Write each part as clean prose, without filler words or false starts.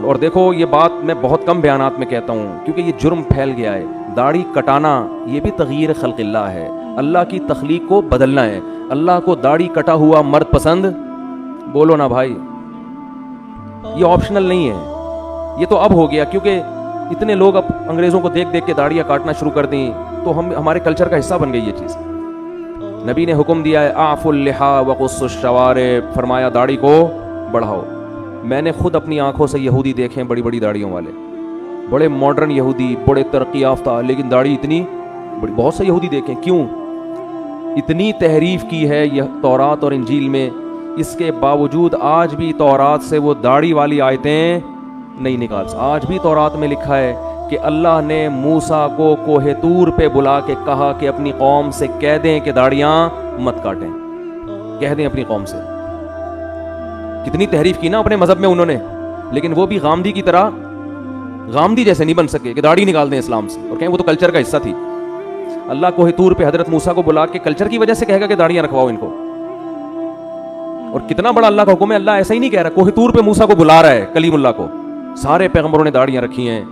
اور دیکھو یہ بات میں بہت کم بیانات میں کہتا ہوں کیونکہ یہ جرم پھیل گیا ہے. داڑھی کٹانا یہ بھی تغییر خلق اللہ ہے, اللہ کی تخلیق کو بدلنا ہے. اللہ کو داڑھی کٹا ہوا مرد پسند؟ بولو نا بھائی, یہ آپشنل نہیں ہے, یہ تو اب ہو گیا کیونکہ اتنے لوگ اب انگریزوں کو دیکھ دیکھ کے داڑیاں کاٹنا شروع کر دیں تو ہمارے کلچر کا حصہ بن گئی یہ چیز. نبی نے حکم دیا ہے اعفوا اللحا وقصوا الشوارب, فرمایا داڑھی کو بڑھاؤ. میں نے خود اپنی آنکھوں سے یہودی دیکھے بڑی بڑی داڑھیوں والے, بڑے ماڈرن یہودی, بڑے ترقی یافتہ, لیکن داڑھی اتنی بڑی. بہت سے یہودی دیکھیں, کیوں؟ اتنی تحریف کی ہے یہ تورات اور انجیل میں, اس کے باوجود آج بھی تورات سے وہ داڑھی والی آیتیں نہیں نکال. آج بھی تورات میں لکھا ہے کہ اللہ نے موسیٰ کو کوہ طور پہ بلا کے کہا کہ اپنی قوم سے کہہ دیں کہ داڑیاں مت کاٹیں, کہہ دیں اپنی قوم سے. کتنی تحریف کی نا اپنے مذہب میں انہوں نے, لیکن وہ بھی غامدی کی طرح, غامدی جیسے نہیں بن سکے کہ داڑھی نکال دیں اسلام سے اور کہیں وہ تو کلچر کا حصہ تھی. اللہ کوہ طور پہ حضرت موسیٰ کو بلا کے کلچر کی وجہ سے کہے گا کہ داڑیاں رکھواؤ ان کو. اور کتنا بڑا اللہ کا حکم ہے, اللہ ایسا ہی نہیں کہہ رہا. کوہ طور پہ موسیٰ کو بلا رہا ہے, کلیم اللہ کو. سارے پیغمبروں نے داڑیاں رکھی ہیں,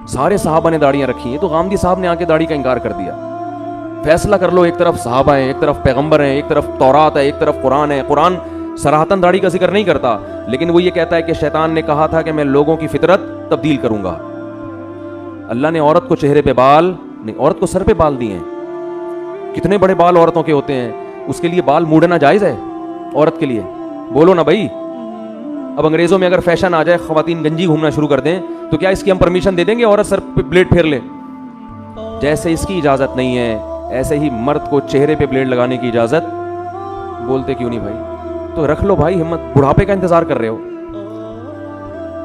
سارے صحابہ نے داڑیاں رکھی ہیں, تو غامدی صاحب نے آ کے داڑھی کا انکار کر دیا. فیصلہ کر لو, ایک طرف صحابہ ہیں, ایک طرف پیغمبر ہیں, ایک طرف تورات ہے, ایک طرف قرآن ہے. قرآن صراحتاً داڑھی کا ذکر نہیں کرتا, لیکن وہ یہ کہتا ہے کہ شیطان نے کہا تھا کہ میں لوگوں کی فطرت تبدیل کروں گا. اللہ نے عورت کو چہرے پہ بال نہیں, عورت کو سر پہ بال دیے ہیں. کتنے بڑے بال عورتوں کے ہوتے ہیں, اس کے لیے بال موڑنا جائز ہے عورت کے لیے؟ بولو نا بھائی. اب انگریزوں میں اگر فیشن آ جائے خواتین گنجی گھومنا شروع کر دیں تو کیا اس کی ہم پرمیشن دے دیں گے عورت سر پہ بلیڈ پھیر لے؟ جیسے اس کی اجازت نہیں ہے ایسے ہی مرد کو چہرے پہ بلیڈ لگانے کی اجازت. بولتے کیوں نہیں بھائی؟ تو رکھ لو بھائی ہمت, بڑھاپے کا انتظار کر رہے ہو.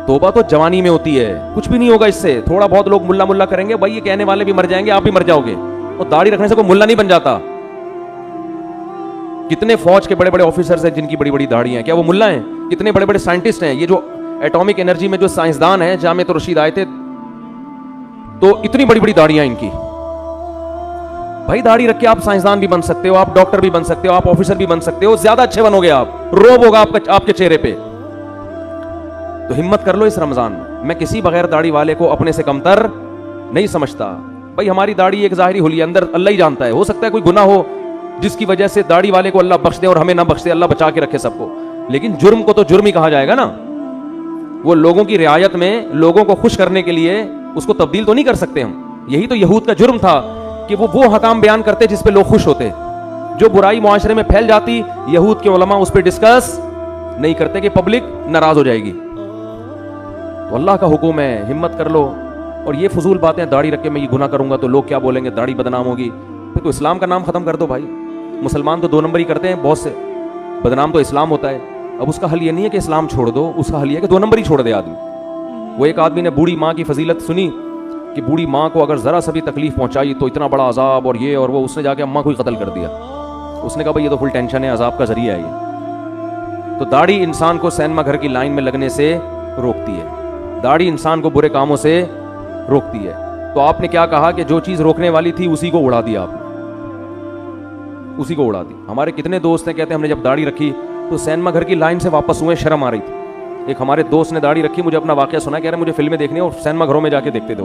توبہ تو جوانی میں ہوتی ہے, کچھ بھی نہیں ہوگا اس سے. تھوڑا بہت لوگ ملا ملا کریں گے, بھائی یہ کہنے والے بھی مر جائیں گے, آپ بھی مر جاؤ گے. اور داڑھی رکھنے سے کوئی ملا نہیں بن جاتا. کتنے فوج کے بڑے بڑے آفیسرز ہیں جن کی بڑی بڑی داڑھی ہیں, کیا وہ ملا ہیں؟ کتنے بڑے بڑے سائنٹسٹ ہیں, یہ جو ایٹامک انرجی میں جو سائنسدان ہیں, جامعۃ الرشید آئے تھے تو اتنی بڑی بڑی داڑیاں ان کی. بھائی داڑھی رکھ کے آپ سائنسدان بھی بن سکتے ہو, آپ ڈاکٹر بھی بن سکتے ہو, آپ آفیسر بھی بن سکتے ہو, زیادہ اچھے بنو گے آپ, روب ہوگا آپ کے چہرے پہ. تو ہمت کر لو اس رمضان میں کسی بغیر داڑھی والے کو اپنے سے کمتر نہیں سمجھتا. بھائی ہماری داڑھی ایک ظاہری حلیہ, اندر اللہ ہی جانتا ہے. ہو سکتا ہے کوئی گناہ ہو جس کی وجہ سے داڑھی والے کو اللہ بخش دے اور ہمیں نہ بخش دے, اللہ بچا کے رکھے سب کو, لیکن جرم کو تو جرم ہی کہا جائے گا نا. وہ لوگوں کی رعایت میں لوگوں کو خوش کرنے کے لیے اس کو تبدیل تو نہیں کر سکتے ہم. یہی تو یہود کا جرم تھا کہ وہ حکام بیان کرتے جس پہ لوگ خوش ہوتے. جو برائی معاشرے میں پھیل جاتی یہود کے علماء اس پہ ڈسکس نہیں کرتے کہ پبلک ناراض ہو جائے گی. تو اللہ کا حکم ہے, ہمت کر لو. اور یہ فضول باتیں, داڑھی رکھ کے میں یہ گناہ کروں گا تو لوگ کیا بولیں گے, داڑھی بدنام ہوگی. پھر تو اسلام کا نام ختم کر دو بھائی. مسلمان تو 2 نمبر ہی کرتے ہیں بہت سے, بدنام تو اسلام ہوتا ہے. اب اس کا حل یہ نہیں ہے کہ اسلام چھوڑ دو, اس کا حل یہ ہے کہ 2 نمبر ہی چھوڑ دے آدمی. وہ ایک آدمی نے بوڑھی ماں کی فضیلت سنی کہ بوڑھی ماں کو اگر ذرا سا بھی تکلیف پہنچائی تو اتنا بڑا عذاب اور یہ اور وہ, اس نے جا کے اماں کو ہی قتل کر دیا. اس نے کہا بھائی یہ تو فل ٹینشن ہے, عذاب کا ذریعہ ہے یہ. تو داڑھی انسان کو سینما گھر کی لائن میں لگنے سے روکتی ہے, داڑھی انسان کو برے کاموں سے روکتی ہے. تو آپ نے کیا کہا کہ جو چیز روکنے والی تھی اسی کو اڑا دیا آپ نے, اسی کو اڑا دی. ہمارے کتنے دوست ہیں کہتے ہیں ہم نے جب داڑھی رکھی تو سینما گھر کی لائن سے واپس ہوئے, شرم آ رہی تھی. ایک ہمارے دوست نے داڑھی رکھی, مجھے اپنا واقعہ سنا, کہہ رہے مجھے فلمیں دیکھنی اور سینما گھروں میں جا کے دیکھتے تھے.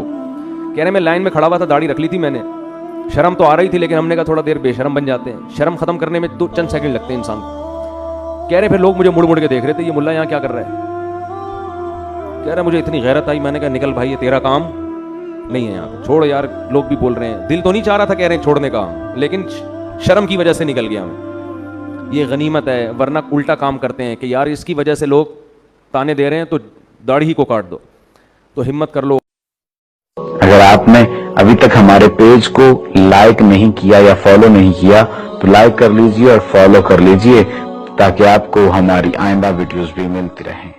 کہہ رہے میں لائن میں کھڑا ہوا تھا, داڑھی رکھ لی تھی میں نے, شرم تو آ رہی تھی لیکن ہم نے کہا تھوڑا دیر بے شرم بن جاتے ہیں, شرم ختم کرنے میں 2 سیکنڈ لگتے ہیں انسان کو. کہہ رہے پھر لوگ مجھے مڑ مڑ کے دیکھ رہے تھے, یہ ملا یہاں کیا کر رہا ہے. کہہ رہے مجھے اتنی غیرت آئی, میں نے کہا نکل بھائی یہ تیرا کام نہیں ہے یہاں پہ, چھوڑ یار. لوگ بھی بول رہے ہیں, دل تو نہیں چاہ رہا تھا کہہ رہے ہیں چھوڑنے کا, لیکن شرم کی وجہ سے نکل گیا میں. یہ غنیمت ہے, ورنہ الٹا کام کرتے ہیں کہ یار اس کی وجہ سے لوگ تانے دے رہے ہیں تو داڑھی ہی کو کاٹ دو. تو ہمت کر لو. اگر آپ نے ابھی تک ہمارے پیج کو لائک نہیں کیا یا فالو نہیں کیا تو لائک کر لیجئے اور فالو کر لیجئے تاکہ آپ کو ہماری آئندہ ویڈیوز بھی ملتی رہیں.